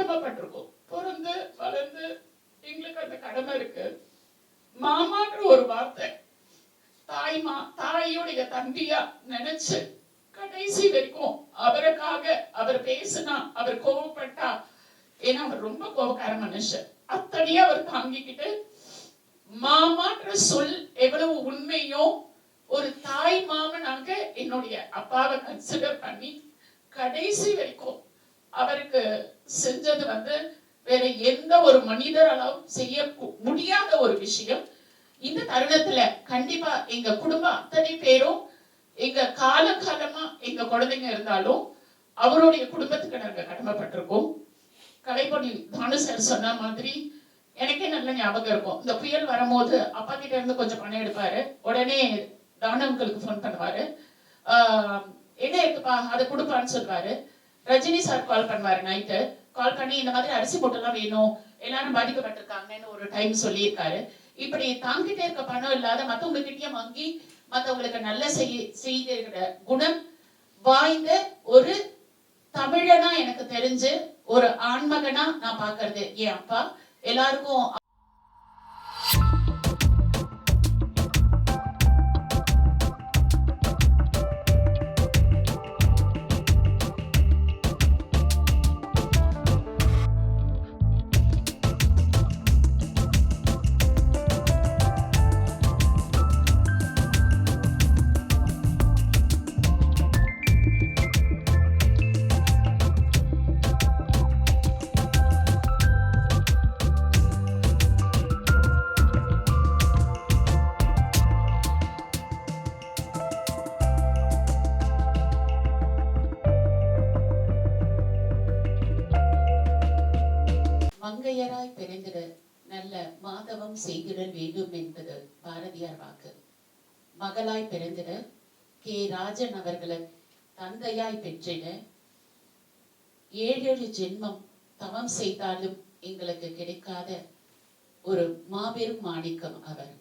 கடமைப்பட்டிருக்கோம். பிறந்து வளர்ந்து எங்களுக்கு அந்த கடமை இருக்கு. மாமான்ற ஒரு வார்த்தை தாயுடைய தம்பியா நினைச்சு கடைசி வரைக்கும் அவருக்காக அவர் பேசினா, அவர் கோவப்பட்டா, ஏன்னா அவர் ரொம்ப கோபக்கார மனுஷன், அத்தனையா அவர் தாங்கிக்கிட்டு மாமான்ற சொல் எவ்வளவு உண்மையோ ஒரு தாய் மாமனாக என்னுடைய அப்பாவை கன்சிடர் பண்ணி கடைசி வரைக்கும் அவருக்கு செஞ்சது வேற எந்த ஒரு மனிதராலும் செய்ய முடியாத ஒரு விஷயம். இந்த தருணத்துல கண்டிப்பா எங்க குடும்பம் அத்தனை பேரும் எங்க காலகாலமா எங்க குழந்தைங்க இருந்தாலும் அவருடைய குடும்பத்துக்கு நாங்க கடமைப்பட்டிருக்கோம். கலைப்பணி தானு சார் சொன்ன மாதிரி எனக்கே நல்ல ஞாபகம் இருக்கும். இந்த புயல் வரும்போது அப்பா கிட்ட இருந்து கொஞ்சம் பணம் எடுப்பாரு, உடனே தானவங்களுக்கு போன் பண்ணுவாரு, என்ன இருக்குப்பா அதை கொடுப்பான்னு சொல்லுவாரு. ரஜினி சார் கால் பண்ணுவாரு, நைட்டு கால் பண்ணி இந்த மாதிரி அரிசி மூட்டைலாம் வேணும், எல்லாரும் பாதிக்கப்பட்டிருக்காங்கன்னு ஒரு டைம் சொல்லியிருக்காரு. இப்படி தாங்கிட்டே இருக்க பணம் இல்லாத மத்தவங்க கிட்டயும் வாங்கி மத்தவங்களுக்கு நல்ல செய்கிற குணம் வாய்ந்த ஒரு தமிழனா எனக்கு தெரிஞ்சு ஒரு ஆண்மகனா நான் பாக்குறது என் அப்பா. எல்லாருக்கும் மங்கையராய் பிறந்திட நல்ல மாதவம் செய்திடல் வேண்டும் என்பது பாரதியார் வாக்கு. மகளாய் பிறந்திட கே ராஜன் அவர்களை தந்தையாய் பெற்றிட 7 ஜென்மம் தவம் செய்தாலும் எங்களுக்கு கிடைக்காத ஒரு மாபெரும் மாணிக்கம் அவர்.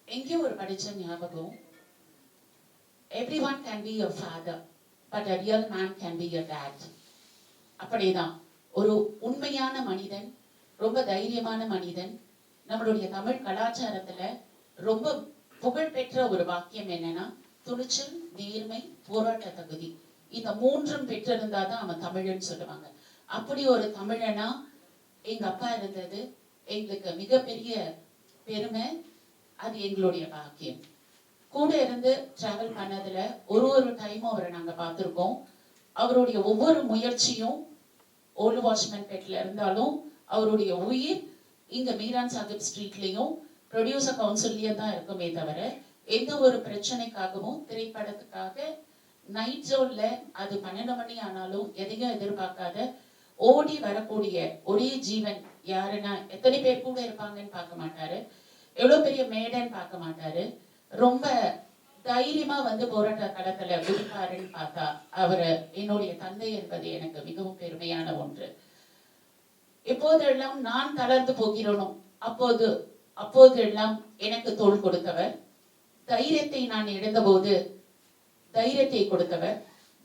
எங்கேயோ ஒரு படிச்ச ஞாபகம், everyone can be your father but a real man can be your dad. அப்படிதான் ஒரு உண்மையான மனிதன், ரொம்ப தைரியமான மனிதன். நம்மளுடைய தமிழ் கலாச்சாரத்துல ரொம்ப புகழ் பெற்ற ஒரு வாக்கியம் என்னன்னா, துணிச்சல், நேர்மை, போராட்ட தகுதி, இந்த 3ம் பெற்றிருந்தாதான் அவன் தமிழன்னு சொல்லுவாங்க. அப்படி ஒரு தமிழனா எங்க அப்பா இருந்தது எங்களுக்கு மிகப்பெரிய பெருமை. அது எங்களுடைய பாக்கியம். கூட இருந்து டிராவல் பண்ணதுல ஒரு டைமும் அவரை நாங்க பார்த்திருக்கோம். அவருடைய ஒவ்வொரு முயற்சியும் ஓல்டு வாட்ச்மேன் பெட்ல இருந்தாலும் அவருடைய உயிர் இங்க மீரான் சாஹிப் ஸ்ட்ரீட்லயும் ப்ரொடியூசர் கவுன்சில்லயே தான் இருக்குமே தவிர எந்த ஒரு பிரச்சனைக்காகவும் திரைப்படத்துக்காக நைட் ஜோன்ல அது 12 மணி ஆனாலும் எதையும் எதிர்பார்க்காத ஓடி வரக்கூடிய ஒரே ஜீவன் யாருன்னா எத்தனை பேர் கூட இருப்பாங்கன்னு பார்க்க மாட்டாரு, எவ்வளவு பெரிய மேடைன்னு பார்க்க மாட்டாரு. ரொம்ப தைரியமா போராட்ட களத்துல குதிப்பாருன்னு பார்த்தா அவரு என்னுடைய தந்தை என்பது எனக்கு மிகவும் பெருமையான ஒன்று. எப்போதெல்லாம் நான் தளர்ந்து போகிறேனோ அப்போதெல்லாம் எனக்கு தோள் கொடுத்தவர், தைரியத்தை நான் இழந்த போது தைரியத்தை கொடுத்தவர்,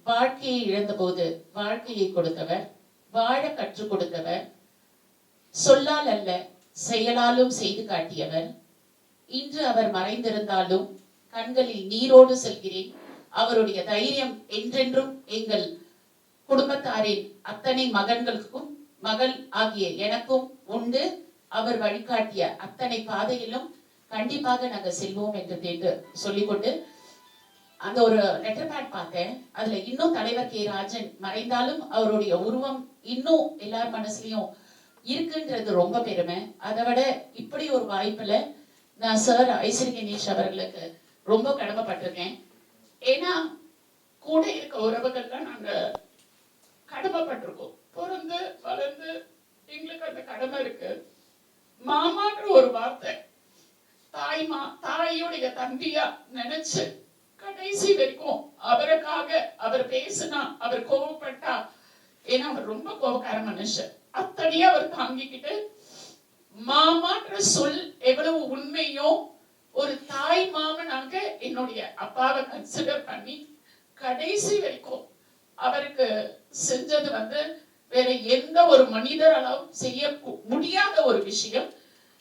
வாழ்க்கையை இழந்த போது வாழ்க்கையை கொடுத்தவர், வாழ கற்றுக் கொடுத்தவர், சொல்லால் அல்ல செயலாலும் செய்து காட்டியவர். இன்று அவர் மறைந்திருந்தாலும் கண்களில் நீரோடு செல்கிறேன். அவருடைய தைரியம் என்றென்றும் எங்கள் குடும்பத்தாரின் அத்தனை மகன்களுக்கும் மகள் ஆகிய எனக்கும் உண்டு. அவர் வழிகாட்டிய அத்தனை பாதையிலும் கண்டிப்பாக நாங்கள் செல்வோம் என்று சொல்லிக்கொண்டு அந்த ஒரு லெட்டர் பேட் பார்த்தேன். அதுல இன்னும் தலைவர் கே ராஜன் மறைந்தாலும் அவருடைய உருவம் இன்னும் எல்லார் மனசுலயும் இருக்குன்றது ரொம்ப பெருமை. அதை விட இப்படி ஒரு வாய்ப்புல நான் சார் ஐஸ்வரி கணேஷ் அவர்களுக்கு ரொம்ப கடமைப்பட்டிருக்கேன். ஏன்னா கூட இருக்க உறவுகள்லாம் நாங்க கடமைப்பட்டிருக்கோம். பிறந்து வளர்ந்து எங்களுக்கு அந்த கடமை இருக்கு. மாமான்ற ஒரு வார்த்தை தாயுடைய தம்பியா நினைச்சு கடைசி வரைக்கும் அவருக்காக அவர் பேசினா, அவர் கோவப்பட்டா, ஏன்னா அவர் ரொம்ப கோபக்கார மனுஷன், அத்தனையா அவர் தாங்கிக்கிட்டு மாமான்ற சொல் எவ்வளவு உண்மையோ ஒரு தாய் மாமனாக என்னுடைய அப்பாவை கன்சிடர் பண்ணி கடைசி வரைக்கும் அவருக்கு செஞ்சது வேற எந்த ஒரு மனிதராலும் செய்ய முடியாத ஒரு விஷயம்.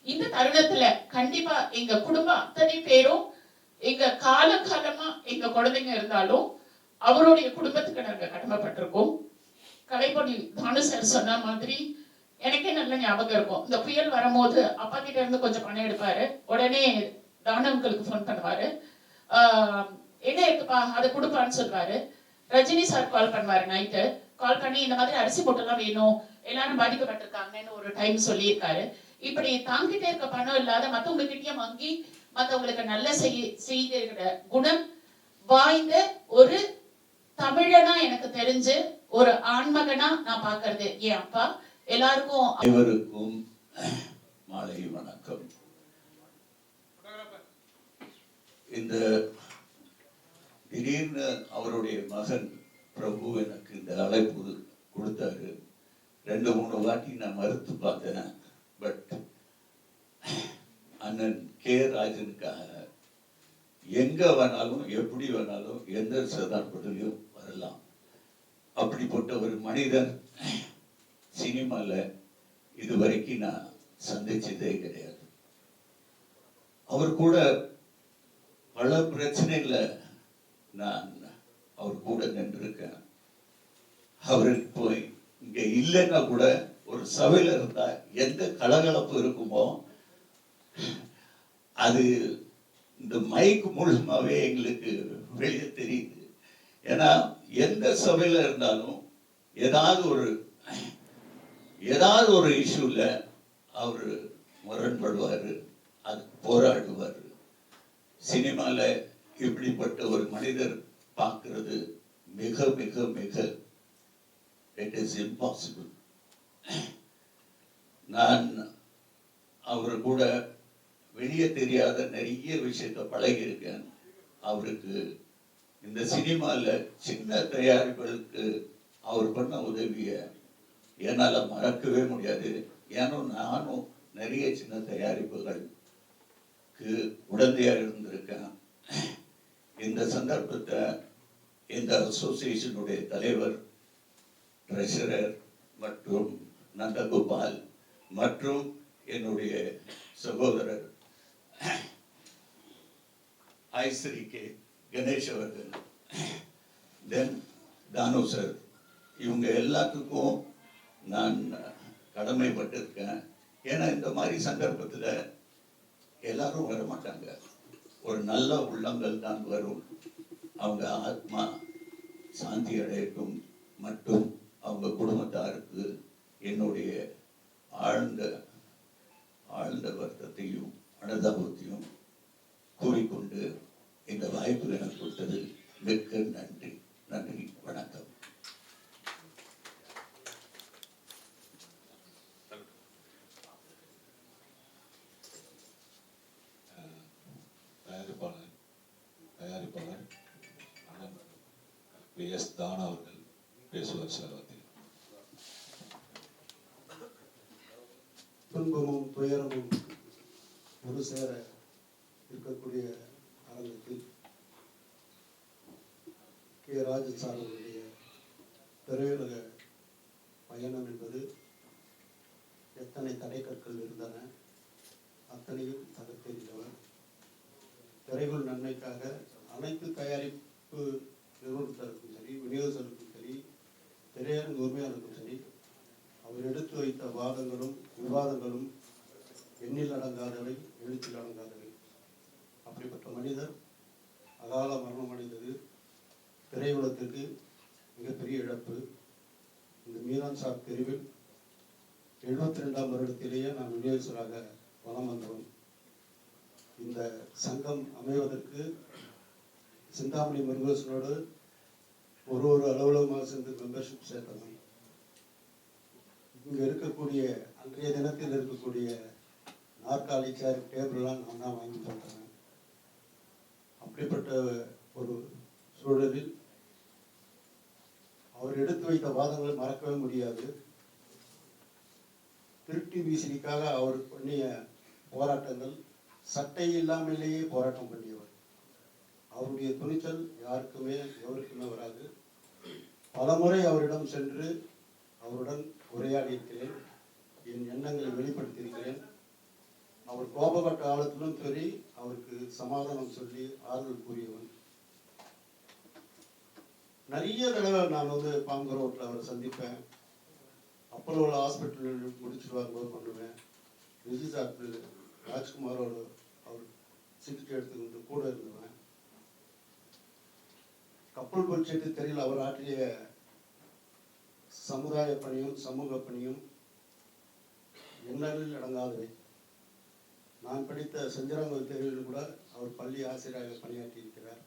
இந்த தருணத்துல கண்டிப்பா எங்க குடும்பம் அத்தனை பேரும் எங்க காலமா எங்க குழந்தைங்க இருந்தாலும் அவருடைய குடும்பத்துக்கு நாங்க கடமைப்பட்டிருக்கோம். கலைப்பொடி தானு சார் சொன்ன மாதிரி எனக்கே நல்ல ஞாபகம் இருக்கும். இந்த புயல் வரும்போது அப்பா கிட்ட இருந்து கொஞ்சம் பணம் எடுப்பாரு, உடனே தானவங்களுக்கு போன் பண்ணுவாரு, என்ன இருக்குப்பா அதை கொடுப்பான்னு சொல்லுவாரு. ரஜினி சார் கால் பண்ணுவாரு, நைட்டு கால் பண்ணி இந்த மாதிரி அரிசி போட்டெல்லாம் வேணும், எல்லாரும் பாதிக்கப்பட்டிருக்காங்கன்னு ஒரு டைம் சொல்லியிருக்காரு. இப்படி தாங்கிட்டே இருக்க பணம் இல்லாத மத்தவங்க கிட்டயும் வாங்கி மத்தவங்களுக்கு நல்ல செய்கிற குணம் வாய்ந்த ஒரு தமிழனா எனக்கு தெரிஞ்சு ஒரு ஆண்மகனா நான் பாக்குறது என் அப்பா. எல்லாருக்கும் அனைவருக்கும் மாலை வணக்கம். இந்த திடீர்னு அவருடைய மகன் பிரபு எனக்கு இந்த அழைப்பு கொடுத்தாரு. 2-3 வாட்டி நான் மறுத்து பார்த்தேன். பட் அண்ணன் கே ராஜனுக்காக எங்க வேணாலும் எப்படி வேணாலும் எந்த சந்தர்ப்பத்திலையும் வரலாம். அப்படிப்பட்ட ஒரு மனிதன் சினிமால இதுவரைக்கும் நான் சந்திச்சதே கிடையாது. அவர் கூட பல பிரச்சனைல நான் அவர் கூட நின்றுருக்கேன். அவருக்கு போய் இங்க இல்லைன்னா கூட ஒரு சபையில இருந்தா எந்த கலகலப்பு இருக்குமோ அது இந்த மைக் மூலமாவே எங்களுக்கு வெளியே தெரியுது. ஏன்னா எந்த சபையில இருந்தாலும் ஏதாவது ஒரு இஷ்யூல அவரு முரண்படுவாரு, அதுக்கு போராடுவாரு. சினிமால இப்படிப்பட்ட ஒரு மனிதர் பார்க்கிறது மிக மிக மிக இட் இஸ் இம்பாசிபிள். நான் அவரு கூட வெளியே தெரியாத நிறைய விஷயத்தை பழகி இருக்கேன். அவருக்கு இந்த சினிமால சின்ன தயாரிப்புகளுக்கு அவர் பண்ண உதவிய என்னால மறக்கவே முடியாது. ஏன்னா நானும் நிறைய சின்ன தயாரிப்புகளுக்கு உடந்தையா இருந்திருக்கேன். இந்த சந்தர்ப்பத்தை இந்த அசோசியேஷனுடைய தலைவர், ட்ரெஷரர் மற்றும் நந்தகோபால் மற்றும் என்னுடைய சகோதரர் ஐஸ்ரீ கே கணேஷ் அவர்கள், தென் தானு சார், இவங்க எல்லாத்துக்கும் நான் கடமைப்பட்டிருக்கேன். ஏன்னா இந்த மாதிரி சந்தர்ப்பத்தில் எல்லாரும் வர மாட்டாங்க. ஒரு நல்ல உள்ளங்கள் தான் வரும். அவங்க ஆத்மா சாந்தி அடையட்டும் மற்றும் அவங்க குடும்பத்தாருக்கு என்னுடைய ஆழ்ந்த ஆழ்ந்த வருத்தத்தையும் அனுதாபத்தையும் கூறிக்கொண்டு இந்த வாய்ப்பு எனக்கு கொடுத்தது மிக்க நன்றி. நன்றி, வணக்கம். தயாரிப்பாளர் அண்ணன் PS தானா அவர்கள் பேசுவார் சார். துன்பமும் துயரமும் ஒரு சேர இருக்கக்கூடிய அரங்கத்தில் கே ராஜன் சார் அவருடைய திரையுலக பயணம் என்பது எத்தனை தடைக்கற்கள் இருந்தன அத்தனையும் தகர்த்தெறிந்தவர். திரையுள் நன்மைக்காக அனைத்து தயாரிப்பு நிறுவனத்திற்கும் சரி, விநியோகத்திற்கும் சரி, திரையரங்கு உரிமையாளருக்கும் சரி, அவர் எடுத்து வைத்த வாதங்களும் விவாதங்களும் எண்ணில் அடங்காதவை, எழுத்தில் அடங்காதவை. அப்படிப்பட்ட மனிதர் அகால மரணம் அடைந்தது திரையுலகத்திற்கு மிகப்பெரிய இழப்பு. இந்த மீரான் சாப் பிரிவில் 72ஆம் வருடத்திலேயே நான் விநியோகராக வலம் வந்தவன். இந்த சங்கம் அமைவதற்கு சிந்தாமணி முருகேசனோடு ஒரு அலுவலகமாக சேர்ந்து மெம்பர்ஷிப் சேர்த்தவன். இங்கே இருக்கக்கூடிய அன்றைய தினத்தில் இருக்கக்கூடிய நாற்காலி, சேர், டேபிள்லாம் நான் தான் வாங்கி போட்டேன். அப்படிப்பட்ட ஒரு சூழலில் அவர் எடுத்து வைத்த வாதங்களை மறக்கவே முடியாது. திருட்டி விசிறிக்காக அவர் பண்ணிய போராட்டங்கள், சட்டை இல்லாமலேயே போராட்டம் பண்ணியவர். அவருடைய துணிச்சல் யாருக்குமே எவருக்குமே வராது. பலமுறை அவரிடம் சென்று அவருடன் உரையாடி இருக்கிறேன். என் எண்ணங்களை வெளிப்படுத்தியிருக்கிறேன். அவர் கோபப்பட்ட காலத்திலும் சரி, அவருக்கு சமாதானம் சொல்லி ஆறுதல் கூறியவன். நிறைய தடவை நான் பாம்பு ரோட்டில் அவரை சந்திப்பேன். அப்போலோவில் ஹாஸ்பிட்டலில் முடிச்சுட்டு வரும்போது பண்ணுவேன். விஜய் சாப்பிட்டு ராஜ்குமாரோட அவர் சிகிச்சை எடுத்துக்கிட்டு கூட இருந்துவேன். கப்பல் பட்ஜெட்டு தெரியல அவர் ஆற்றிய சமுதாய பணியும் சமூக பணியும் எண்ணலில் அடங்காதவை. நான் படித்த செஞ்சராங்கோவில் தெருவில் கூட அவர் பள்ளி ஆசிரியராக பணியாற்றி இருக்கிறார்.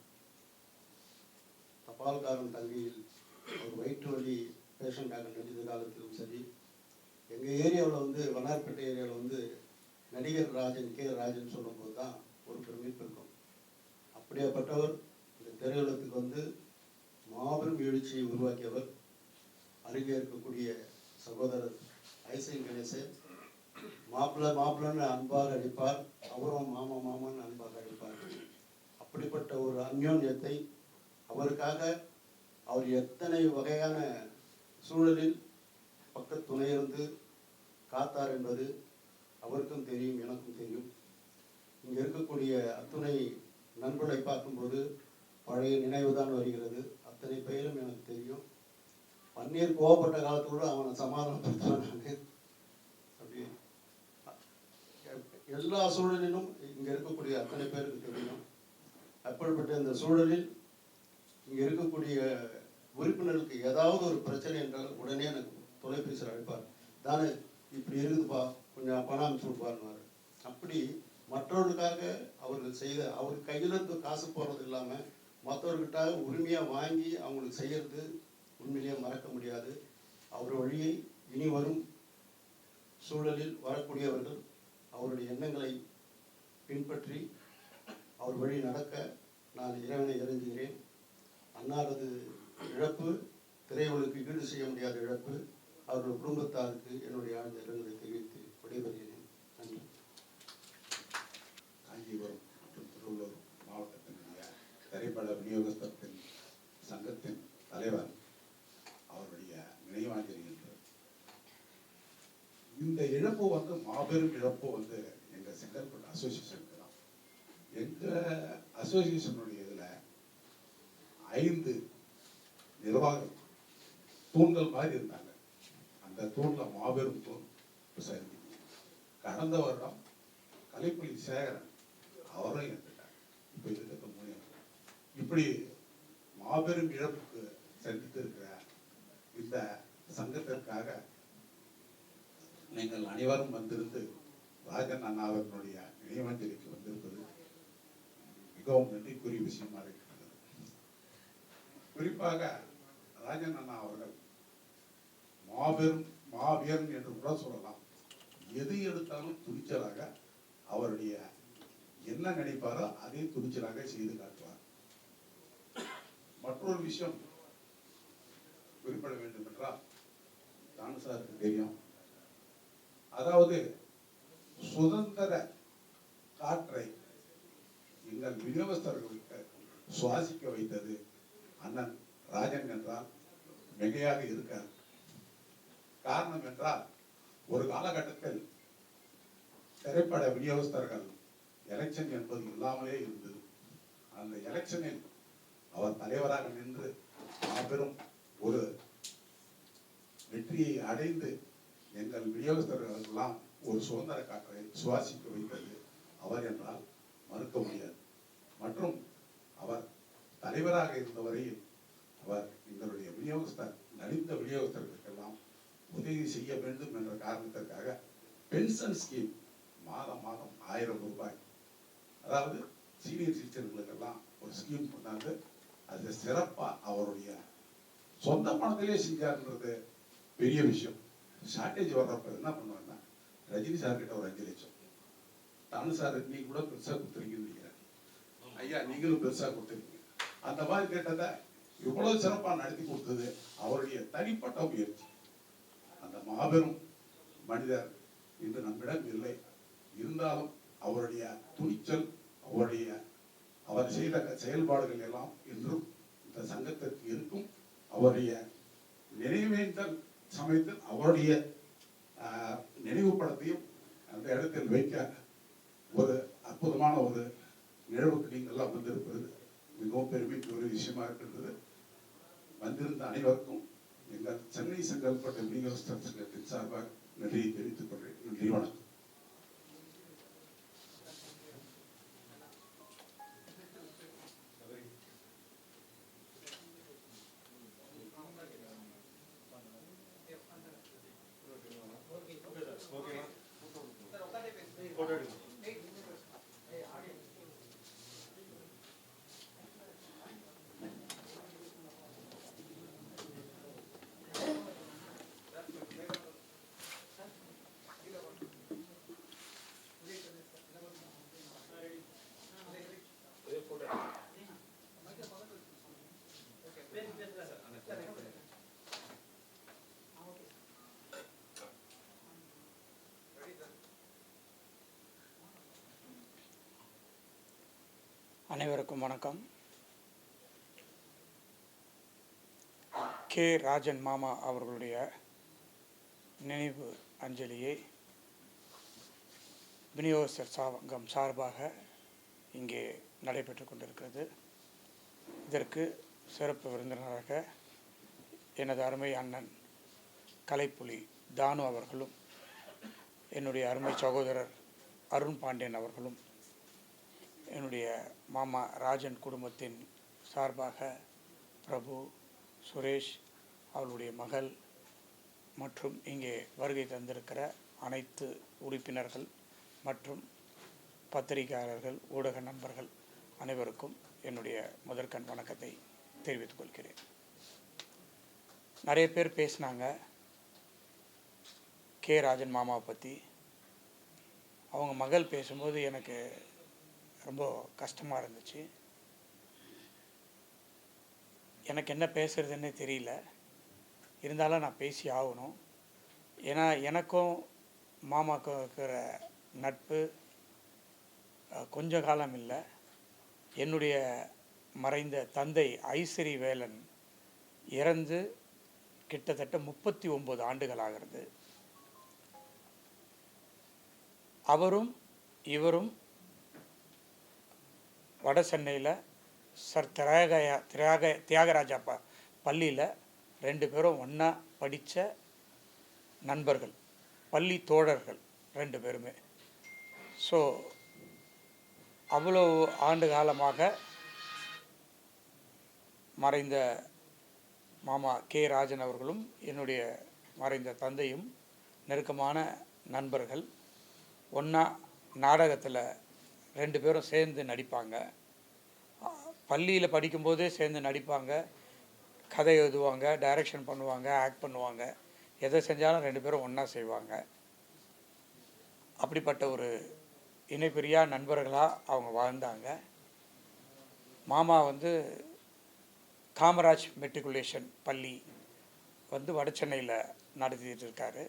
தபால்காரன் தங்கியில் அவர் வயிற்று வலி பேஷண்டாக நடித்த காலத்திலும் சரி, எங்கள் ஏரியாவில் வண்ணார்பேட்டை ஏரியாவில் நடிகர் ராஜன் கே ராஜன் சொல்லும்போது தான் ஒரு பெருமிப்பு இருக்கும். அப்படியாப்பட்டவர் இந்த திரையுலகத்துக்கு மாபெரும் எழுச்சியை உருவாக்கியவர். அருகே இருக்கக்கூடிய சகோதரர் ஐசன் கணேசன் மாப்பிள்ளை மாப்பிள்ளைன்னு அன்பாக அடிப்பார், அவரும் மாமா மாமான்னு அன்பாக அடிப்பார். அப்படிப்பட்ட ஒரு அந்யோன்யத்தை அவருக்காக அவர் எத்தனை வகையான சூழலில் பக்க துணையிருந்து காத்தார் என்பது அவருக்கும் தெரியும், எனக்கும் தெரியும். இங்கே இருக்கக்கூடிய அத்துணை நண்பர்களை பார்க்கும்போது பழைய நினைவு தான் வருகிறது. அத்தனை பெயரும் எனக்கு தெரியும். பன்னீர் கோவப்பட்ட காலத்தோடு அவனை சமாதானப்படுத்தினாங்க. அப்படி எல்லா சூழலிலும் இங்கே இருக்கக்கூடிய அத்தனை பேருக்கு தெரியும். அப்படிப்பட்ட இந்த சூழலில் இங்கே இருக்கக்கூடிய உறுப்பினர்களுக்கு ஏதாவது ஒரு பிரச்சனை என்றால் உடனே எனக்கு தொலைபேசியில் அழைப்பார். தானே இப்படி இருக்குதுப்பா, கொஞ்சம் பணம் அனுப்பிச்சு விடுப்பாருன்னாரு. அப்படி மற்றவர்களுக்காக அவர்கள் செய்த அவர் கையிலிருந்து காசு போடுறது இல்லாமல் மற்றவர்கிட்ட உரிமையாக வாங்கி அவங்களுக்கு செய்யறது உண்மையிலேயே மறக்க முடியாது. அவர் வழியை இனி வரும் சூழலில் வரக்கூடியவர்கள் அவருடைய எண்ணங்களை பின்பற்றி அவர் வழி நடக்க நான் இறைவனை இறைஞ்சுகிறேன். அன்னாரது இழப்பு திரையுலகுக்கு ஈடு செய்ய முடியாத இழப்பு. அவர்கள் குடும்பத்தாருக்கு என்னுடைய ஆழ்ந்த இரங்கலை தெரிவித்து விடைபெறுகிறேன். நன்றி. காஞ்சிபுரம் மற்றும் திருவள்ளூர் மாவட்டத்தினுடைய திரைப்பட விநியோகஸ்தத்தின் சங்கத்தின் தலைவர் அவருடைய நினைவாஞ்சலி என்று இந்த இழப்பு மாபெரும் இழப்பு எங்க செங்கல்பட்டு அசோசியேஷனுக்கு தான். எங்க அசோசியேஷனுடைய இதுல 5 நிர்வாகம் தூண்கள் மாதிரி இருந்தாங்க. அந்த தூண்ல மாபெரும் தூண் விசாரிக்க. கடந்த வருடம் கலைப்புலி சேகரன் அவரும் இறந்துட்டார். இப்ப இருக்கிற 3 இப்படி மாபெரும் இழப்புக்கு சந்தித்து இருக்கிற இந்த சங்கத்திற்காக நீங்கள் அனைவரும் வந்திருந்து ராஜன் அண்ணா அவர்களுடைய நினைவாஞ்சலிக்கு வந்திருப்பது மிகவும் நன்றிக்குரிய விஷயமா இருக்கிறது. குறிப்பாக ராஜன் அண்ணா அவர்கள் மாவீரன் என்று கூட சொல்லலாம். எது எடுத்தாலும் துணிச்சலாக அவருடைய என்ன நினைப்பாரோ அதை துணிச்சலாக செய்து காட்டுவார். மற்றொரு விஷயம் குறிப்பிட வேண்டும் என்றால், தான் சாருக்கு தெரியும், அதாவது சுதந்திர காற்றை எங்கள் விநியோகஸ்தர்களுக்கு சுவாசிக்க வைத்தது அண்ணன் ராஜன் என்றால் மிகையாக இருக்கார். காரணம் என்றால், ஒரு காலகட்டத்தில் திரைப்பட விநியோகஸ்தர்கள் எலெக்ஷன் என்பது இல்லாமலே இருந்தது. அந்த எலெக்ஷனில் அவர் தலைவராக நின்று மாபெரும் ஒரு வெற்றியை அடைந்து எங்கள் விநியோகஸ்தர்களுக்கெல்லாம் ஒரு சுதந்திர காற்றை சுவாசிக்க வைத்தது அவர் என்றால் மறுக்க முடியாது. மற்றும் அவர் தலைவராக இருந்த வரையில் அவர் எங்களுடைய விநியோகஸ்தர் நலிந்த விநியோகஸ்தர்களுக்கெல்லாம் உதவி செய்ய வேண்டும் என்ற காரணத்திற்காக பென்ஷன் ஸ்கீம் மாதம் 1000 ரூபாய், அதாவது சீனியர் சிட்டிசன்களுக்கெல்லாம் ஒரு ஸ்கீம் கொண்டாந்து அது சிறப்பா அவருடைய சொந்த பணத்திலே செஞ்சார்ன்றது பெரிய விஷயம். ஷார்டேஜ் வர்றப்ப என்ன பண்ணுவாங்கன்னா, ரஜினி சார் கிட்ட ஒரு 5 லட்சம், தானு சார் நீங்க கூட பெருசா கொடுத்துருக்கீங்கன்னு நினைக்கிறேன், ஐயா நீங்களும் பெருசா கொடுத்துருக்கீங்க. அந்த மாதிரி கேட்டதை இவ்வளவு சிறப்பா நடத்தி கொடுத்தது அவருடைய தனிப்பட்ட முயற்சி. அந்த மாபெரும் மனிதர் இன்று நம்மிடம் இல்லை. இருந்தாலும் அவருடைய துணிச்சல், அவர் செய்த செயல்பாடுகள் எல்லாம் இன்றும் இந்த சங்கத்திற்கு இருக்கும். அவருடைய நினைவேந்தல் சமயத்தில் அவருடைய நினைவு படத்தையும் அந்த இடத்தில் வைக்க ஒரு அற்புதமான ஒரு நிகழ்வுக்கு நீங்கள்லாம் வந்திருப்பது மிகவும் பெருமைக்கு ஒரு விஷயமா இருக்கின்றது. வந்திருந்த அனைவருக்கும் எங்கள் சென்னை செங்கல்பட்டு விநியோகஸ்தர் சங்கத்தின் சார்பாக நன்றியை தெரிவித்துக் கொள்கிறேன். நன்றி, வணக்கம். அனைவருக்கும் வணக்கம். கே. ராஜன் மாமா அவர்களுடைய நினைவு அஞ்சலியை விநியோகஸ்தர் சங்கம் சார்பாக இங்கே நடைபெற்று கொண்டிருக்கிறது. இதற்கு சிறப்பு விருந்தினராக எனது அருமை அண்ணன் கலைப்புலி தானு அவர்களும் என்னுடைய அருமை சகோதரர் அருண் பாண்டியன் அவர்களும் என்னுடைய மாமா ராஜன் குடும்பத்தின் சார்பாக பிரபு, சுரேஷ், அவளுடைய மகள் மற்றும் இங்கே வருகை தந்திருக்கிற அனைத்து உறுப்பினர்கள் மற்றும் பத்திரிகையாளர்கள், ஊடக நண்பர்கள் அனைவருக்கும் என்னுடைய முதற்கண் வணக்கத்தை தெரிவித்துக் கொள்கிறேன். நிறைய பேர் பேசினாங்க கே. ராஜன் மாமாவை பற்றி. அவங்க மகள் பேசும்போது எனக்கு ரொம்ப கஷ்டமாக இருந்துச்சு. எனக்கு என்ன பேசுகிறதுன்னே தெரியல. இருந்தாலும் நான் பேசி ஆகணும். ஏன்னா எனக்கும் மாமாவுக்கும் இருக்கிற நட்பு கொஞ்ச காலம் இல்லை. என்னுடைய மறைந்த தந்தை ஐஸ்வரி வேலன் இறந்து கிட்டத்தட்ட 39 ஆண்டுகள் ஆகிறது. அவரும் இவரும் வட சென்னையில் சர் தியாகராஜா பள்ளியில் 2 பேரும் ஒன்றா படித்த நண்பர்கள், பள்ளி தோழர்கள் 2 பேருமே. ஸோ அவ்வளோ ஆண்டு காலமாக மறைந்த மாமா கே. ராஜன் அவர்களும் என்னுடைய மறைந்த தந்தையும் நெருக்கமான நண்பர்கள். ஒன்றா நாடகத்தில் 2 பேரும் சேர்ந்து நடிப்பாங்க. பள்ளியில் படிக்கும்போதே சேர்ந்து நடிப்பாங்க, கதை எழுதுவாங்க, டைரக்ஷன் பண்ணுவாங்க, ஆக்ட் பண்ணுவாங்க. எதை செஞ்சாலும் 2 பேரும் ஒன்றா செய்வாங்க. அப்படிப்பட்ட ஒரு இணைப்பிரியா நண்பர்களாக அவங்க வாழ்ந்தாங்க. மாமா காமராஜ் மெட்ரிகுலேஷன் பள்ளி வட சென்னையில் நடத்திட்டு இருக்காரு.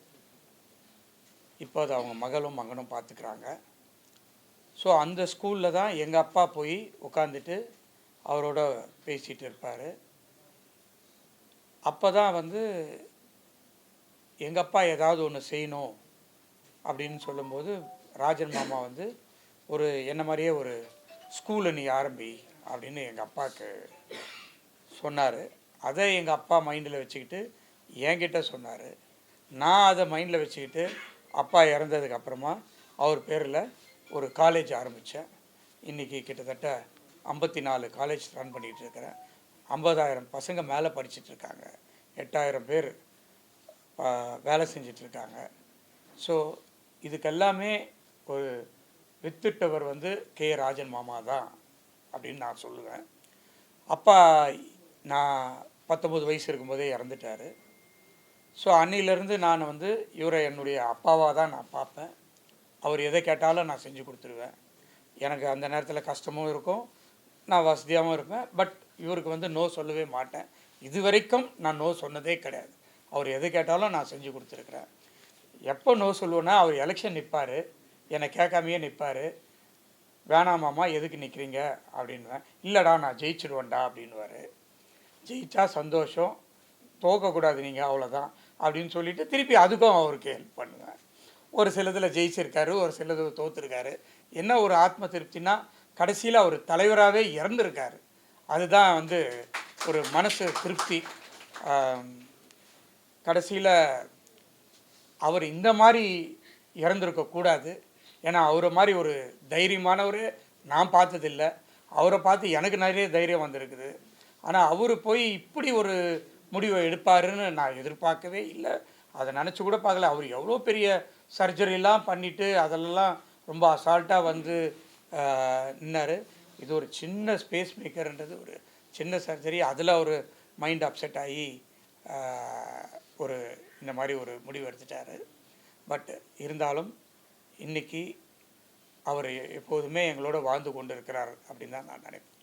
இப்போ அது அவங்க மகளும் மகனும் பார்த்துக்கிறாங்க. ஸோ அந்த ஸ்கூலில் தான் எங்கள் அப்பா போய் உட்காந்துட்டு அவரோட பேசிகிட்டு இருப்பார். அப்போ தான் எங்கள் அப்பா ஏதாவது ஒன்று செய்யணும் அப்படின்னு சொல்லும்போது ராஜன் மாமா ஒரு என்ன மாதிரியே ஒரு ஸ்கூலை நீ ஆரம்பி அப்படின்னு எங்கள் அப்பாவுக்கு சொன்னார். அதை எங்கள் அப்பா மைண்டில் வச்சுக்கிட்டு என்கிட்ட சொன்னார். நான் அதை மைண்டில் வச்சுக்கிட்டு அப்பா இறந்ததுக்கப்புறமா அவர் பேரில் ஒரு காலேஜ் ஆரம்பித்தேன். இன்றைக்கி கிட்டத்தட்ட 54 காலேஜ் ரன் பண்ணிகிட்ருக்கிறேன். 50,000 பசங்க மேலே படிச்சிட்ருக்காங்க. 8,000 பேர் வேலை செஞ்சிட்ருக்காங்க. ஸோ இதுக்கெல்லாமே ஒரு வித்திட்டவர் கே. ராஜன் மாமா தான் அப்படின்னு நான் சொல்லுவேன். அப்பா நான் 19 வயசு இருக்கும்போதே இறந்துட்டார். ஸோ அன்னிலேருந்து நான் இவரை என்னுடைய அப்பாவாக தான் நான் பார்ப்பேன். அவர் எதை கேட்டாலும் நான் செஞ்சு கொடுத்துருவேன். எனக்கு அந்த நேரத்தில் கஷ்டமும் இருக்கும், நான் வசதியாகவும் இருப்பேன். பட் இவருக்கு நோ சொல்லவே மாட்டேன். இது வரைக்கும் நான் நோ சொன்னதே கிடையாது. அவர் எது கேட்டாலும் நான் செஞ்சு கொடுத்துருக்குறேன். எப்போ நோ சொல்லுவேன்னா அவர் எலெக்ஷன் நிற்பார், என்னை கேட்காமையே நிற்பார். வேணாமாம்மா எதுக்கு நிற்கிறீங்க அப்படின்வேன். இல்லைடா நான் ஜெயிச்சிடுவேன்டா அப்படின்வார். ஜெயிச்சா சந்தோஷம், தோக்கக்கூடாது நீங்கள், அவ்வளோதான் அப்படின்னு சொல்லிட்டு திருப்பி அதுக்கும் அவருக்கு ஹெல்ப் பண்ணுவேன். ஒரு சிலதில் ஜெயிச்சிருக்காரு, ஒரு சிலது தோற்றுருக்காரு. என்ன ஒரு ஆத்ம திருப்தினா கடைசியில் அவர் தலைவராகவே இறந்துருக்காரு. அதுதான் வந்து ஒரு மனசு திருப்தி. கடைசியில் அவர் இந்த மாதிரி இறந்துருக்கக்கூடாது. ஏன்னா அவரை மாதிரி ஒரு தைரியமானவர் நான் பார்த்ததில்ல. அவரை பார்த்து எனக்கு நிறைய தைரியம் வந்திருக்குது. ஆனால் அவர் போய் இப்படி ஒரு முடிவை எடுப்பாருன்னு நான் எதிர்பார்க்கவே இல்லை. அதை நினச்சி கூட பார்க்கல. அவர் எவ்வளோ பெரிய சர்ஜரிலாம் பண்ணிவிட்டு அதெல்லாம் ரொம்ப அசால்ட்டாக வந்து நின்னார். இது ஒரு சின்ன ஸ்பேஸ் மேக்கர்ன்றது ஒரு சின்ன சர்ஜரி. அதில் ஒரு மைண்ட் அப்செட் ஆகி ஒரு இந்த மாதிரி ஒரு முடிவு எடுத்துட்டார். பட் இருந்தாலும் இன்றைக்கி அவர் எப்போதுமே எங்களோட வாழ்ந்து கொண்டு இருக்கிறார் அப்படின்னு தான் நான் நினைப்பேன்.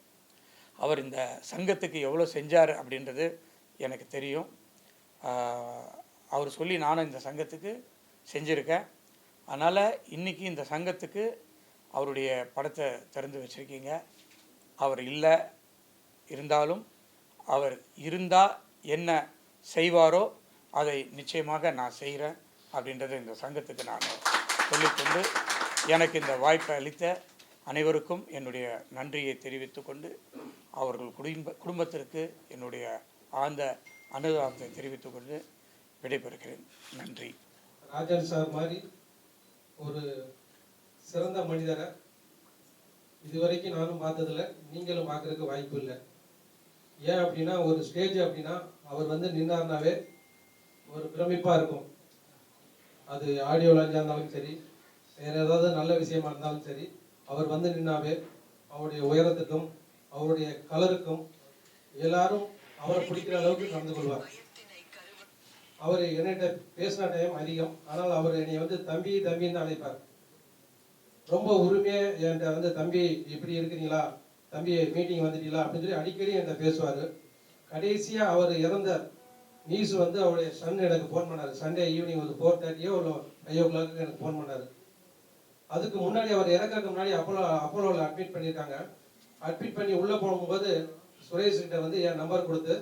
அவர் இந்த சங்கத்துக்கு எவ்வளோ செஞ்சார் அப்படின்றது எனக்கு தெரியும். அவர் சொல்லி நானும் இந்த சங்கத்துக்கு செஞ்சுருக்கேன். அதனால் இன்றைக்கி இந்த சங்கத்துக்கு அவருடைய படத்தை திறந்து வச்சுருக்கீங்க. அவர் இல்லை, இருந்தாலும் அவர் இருந்தால் என்ன செய்வாரோ அதை நிச்சயமாக நான் செய்கிறேன் அப்படின்றது இந்த சங்கத்துக்கு நான் சொல்லிக்கொண்டு, எனக்கு இந்த வாய்ப்பை அளித்த அனைவருக்கும் என்னுடைய நன்றியை தெரிவித்து கொண்டு, அவர்கள் குடும்பத்திற்கு என்னுடைய ஆழ்ந்த அனுதாபத்தை தெரிவித்துக் கொண்டு விடைபெறுகிறேன். நன்றி. ராஜன் சார் மாதிரி ஒரு சிறந்த மனிதரை இதுவரைக்கும் நானும் பார்த்ததில்லை, நீங்களும் பார்க்குறதுக்கு வாய்ப்பு இல்லை. ஏன் அப்படின்னா ஒரு ஸ்டேஜ் அப்படின்னா அவர் வந்து நின்னார்னாவே ஒரு பிரமிப்பாக இருக்கும். அது ஆடியோ லான்ச்சாக இருந்தாலும் சரி, வேறு ஏதாவது நல்ல விஷயமா இருந்தாலும் சரி, அவர் வந்து நின்னாவே அவருடைய உயரத்துக்கும் அவருடைய கலருக்கும் எல்லாரும் அவரை பிடிக்கிற அளவுக்கு நடந்து கொள்வார். அவர் என்கிட்ட பேசின டைம் அதிகம், ஆனால் அவர் என்னை வந்து தம்பி தம்பின்னு அழைப்பார். ரொம்ப உரிமையாக என்கிட்ட வந்து தம்பி இப்படி இருக்கிறீங்களா, தம்பி மீட்டிங் வந்துட்டீங்களா அப்படின்னு சொல்லி அடிக்கடி என்கிட்ட பேசுவார். கடைசியாக அவர் இறந்த நியூஸ் வந்து அவருடைய சன் எனக்கு ஃபோன் பண்ணார். சண்டே ஈவினிங் ஒரு 4:30 இல்லை 5 o'clock எனக்கு ஃபோன் பண்ணார். அதுக்கு முன்னாடி அவர் இறக்கிறதுக்கு முன்னாடி அப்போலோவில் அட்மிட் பண்ணியிருக்காங்க. அட்மிட் பண்ணி உள்ளே போகும்போது சுரேஷ் கிட்ட வந்து என் நம்பர் கொடுத்து,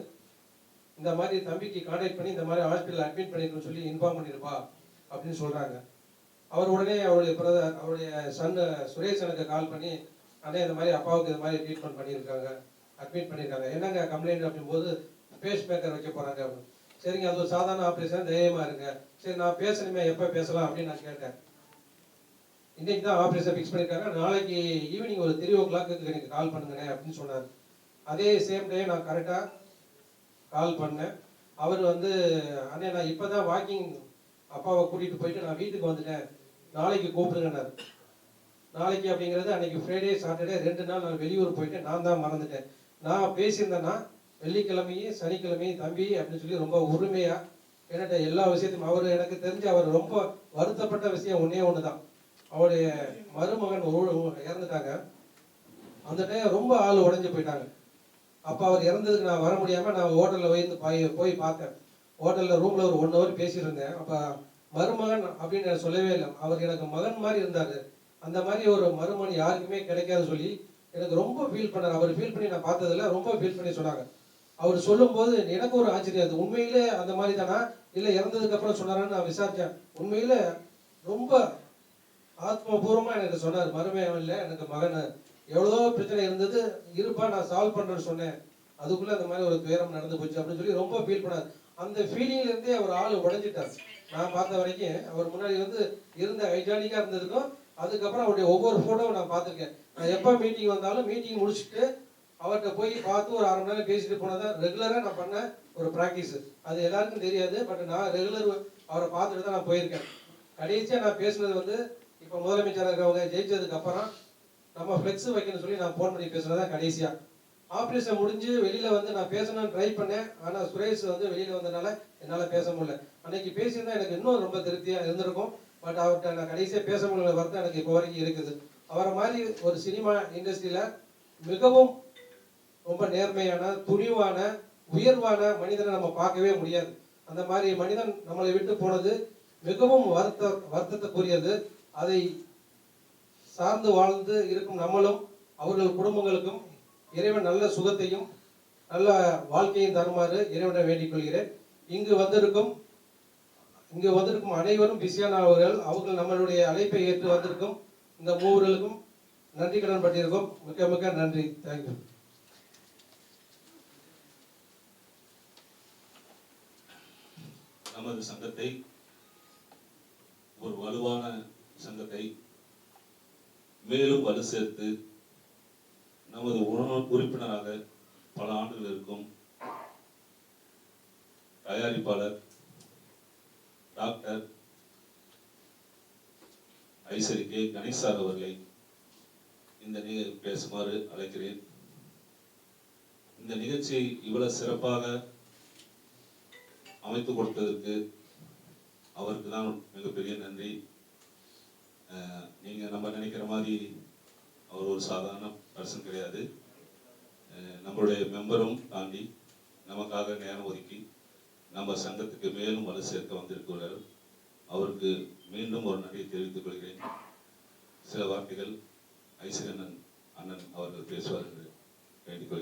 இந்த மாதிரி தம்பிக்கு கான்டாக்ட் பண்ணி இந்த மாதிரி ஹாஸ்பிட்டல் அட்மிட் பண்ணிருக்கணும்னு சொல்லி இன்ஃபார்ம் பண்ணியிருப்பா அப்படின்னு சொல்கிறாங்க. அவர் உடனே அவருடைய சன் சுரேஷ் எனக்கு கால் பண்ணி, அண்ணே இந்த மாதிரி அப்பாவுக்கு இந்த மாதிரி ட்ரீட்மெண்ட் பண்ணியிருக்காங்க, அட்மிட் பண்ணியிருக்காங்க, என்னங்க கம்ப்ளைண்ட் அப்படிங்கும்போது பேஸ் மேக்கர் வைக்க போகிறாங்க அப்படின்னு. சரிங்க, அது ஒரு சாதாரண ஆப்ரேஷன், தைரியமாக இருங்க. சரி, நான் பேசணுமே, எப்போ பேசலாம் அப்படின்னு நான் கேட்டேன். இன்னைக்கு தான் ஆப்ரேஷன் ஃபிக்ஸ் பண்ணியிருக்காங்க, நாளைக்கு ஈவினிங் ஒரு 3 o'clock எனக்கு கால் பண்ணுங்கண்ணே அப்படின்னு சொன்னார். அதே சேம் டைம் நான் கரெக்டாக கால் பண்ணேன். அவர் வந்து, அண்ணே நான் இப்போ தான் வாக்கிங் அப்பாவை கூட்டிகிட்டு போயிட்டு நான் வீட்டுக்கு வந்துட்டேன், நாளைக்கு கூப்பிடுங்கன்னார். நாளைக்கு அப்படிங்கிறது அன்றைக்கி ஃப்ரைடே சாட்டர்டே 2 நாள் நான் வெளியூர் போயிட்டு நான் தான் மறந்துட்டேன். நான் பேசியிருந்தேன்னா வெள்ளிக்கிழமையும் சனிக்கிழமையும் தம்பி அப்படின்னு சொல்லி ரொம்ப உரிமையாக என்கிட்ட எல்லா விஷயத்தையும், அவர் எனக்கு தெரிஞ்சு அவர் ரொம்ப வருத்தப்பட்ட விஷயம் ஒன்று தான், அவருடைய மருமகன் இறந்துட்டாங்க. அந்த டைம் ரொம்ப ஆள் உடஞ்சி போயிட்டாங்க. அப்போ அவர் இறந்ததுக்கு நான் வர முடியாமல் நான் ஹோட்டலில் போய் பார்த்தேன். ஹோட்டலில் ரூமில் ஒரு 1 hour பேசியிருந்தேன். அப்போ மருமகன் அப்படின்னு நான் சொல்லவே இல்லை, அவர் எனக்கு மகன் மாதிரி இருந்தார். அந்த மாதிரி ஒரு மருமகன் யாருக்குமே கிடைக்காது சொல்லி எனக்கு ரொம்ப ஃபீல் பண்ணார். அவர் ஃபீல் பண்ணி நான் பார்த்ததில்ல, ரொம்ப ஃபீல் பண்ணி சொன்னாங்க. அவர் சொல்லும்போது எனக்கு ஒரு ஆச்சரியம், அது உண்மையிலே அந்த மாதிரி தானா இல்லை இறந்ததுக்கு அப்புறம் சொன்னாரான்னு நான் விசாரித்தேன். உண்மையில ரொம்ப ஆத்மபூர்வமாக எனக்கு சொன்னார். மருமகன் இல்லை, எனக்கு மகன், எவ்வளோ பிரச்சனை இருந்தது, இருப்பா நான் சால்வ் பண்ணுறேன்னு சொன்னேன், அதுக்குள்ளே அந்த மாதிரி ஒரு துயரம் நடந்து போச்சு அப்படின்னு சொல்லி ரொம்ப ஃபீல் பண்ணார். அந்த ஃபீலிங்லேருந்தே அவர் ஆள் உடைஞ்சிட்டார். நான் பார்த்த வரைக்கும் அவர் முன்னாடி வந்து இருந்த ஹைஜானிக்காக இருந்ததுக்கும் அதுக்கப்புறம் அவருடைய ஒவ்வொரு ஃபோட்டோவும் நான் பார்த்துருக்கேன். நான் எப்போ மீட்டிங் வந்தாலும் மீட்டிங் முடிச்சுட்டு அவர்கிட்ட போய் பார்த்து ஒரு 1/2 மணி நேரம் பேசிட்டு போனதான் ரெகுலராக நான் பண்ண ஒரு ப்ராக்டிஸ். அது எல்லாருக்கும் தெரியாது, பட் நான் ரெகுலர் அவரை பார்த்துட்டு தான் நான் போயிருக்கேன். கடைசியாக நான் பேசுனது வந்து இப்போ முதலமைச்சராக இருக்கிறவங்க ஜெயிச்சதுக்கு அப்புறம் நம்ம ஃப்ளெக்ஸ் வைக்கணும்னு சொல்லி நான் ஃபோன் பண்ணி பேசுனதான் கடைசியாக. ஆப்ரேஷன் முடிஞ்சு வெளியில் வந்து நான் பேசணும்னு ட்ரை பண்ணேன், ஆனால் சுரேஷ் வந்து வெளியில் வந்ததுனால என்னால் பேச முடியல. அன்னைக்கு பேசியிருந்தா எனக்கு இன்னும் ரொம்ப திருப்தியாக இருந்திருக்கும். பட் அவர்கிட்ட நான் கடைசியாக பேச முடியல வருத்தம் எனக்கு இப்போ வரைக்கும் இருக்குது. அவரை மாதிரி ஒரு சினிமா இண்டஸ்ட்ரியில் மிகவும் ரொம்ப நேர்மையான, துணிவான, உயர்வான மனிதனை நம்ம பார்க்கவே முடியாது. அந்த மாதிரி மனிதன் நம்மளை விட்டு போனது மிகவும் வருத்தத்துக்குரியது. அதை சார்ந்து வாழ்ந்து இருக்கும் நம்மளும் அவர்கள் குடும்பங்களுக்கும் இறைவன் நல்ல சுகத்தையும் நல்ல வாழ்க்கையும் தருமாறு இறைவனை வேண்டிக் கொள்கிறேன். இங்கு வந்திருக்கும் அனைவரும் பிஸியான அவர்கள் நம்மளுடைய அழைப்பை ஏற்று வந்திருக்கும் இந்த மூவர்களுக்கும் நன்றி கடன் பட்டிருக்கோம். மிக்க மிக்க நன்றி. தேங்க்யூ. நமது சங்கத்தை ஒரு வலுவான சங்கத்தை மேலும் வலு சேர்த்து நமது உறுப்பினராக பல ஆண்டுகள் இருக்கும் தயாரிப்பாளர் doctor Ishari K Ganesh sir அவர்களை இந்த பேசுமாறு அழைக்கிறேன். இந்த நிகழ்ச்சியை இவ்வளவு சிறப்பாக அமைத்து கொடுத்ததற்கு அவருக்கு தான் மிகப்பெரிய நன்றி. நீங்க நம்ம நினைக்கிற மாதிரி அவர் ஒரு சாதாரண பர்சன் கிடையாது. நம்மளுடைய மெம்பரும் தாண்டி நமக்காக நேரம் ஒதுக்கி நம்ம சங்கத்துக்கு மேலும் வலு சேர்க்க வந்திருக்கிறார். அவருக்கு மீண்டும் ஒரு நன்றியை தெரிவித்துக் கொள்கிறேன். சில வார்த்தைகள் ஐசரி அண்ணன் அவர்கள் பேசுவார்கள் வேண்டிக் கொள்கிறேன்.